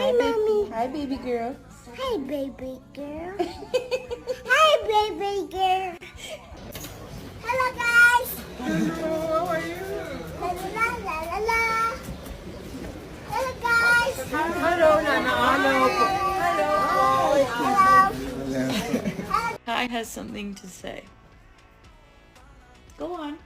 Hi, Mommy. Hi, baby girl. Hi, baby girl. Hi, baby girl. Hello, guys. Hello, how are you? La la la la la. Hello, guys. Hello, Nana. Hello. Kai has something to say. Go on.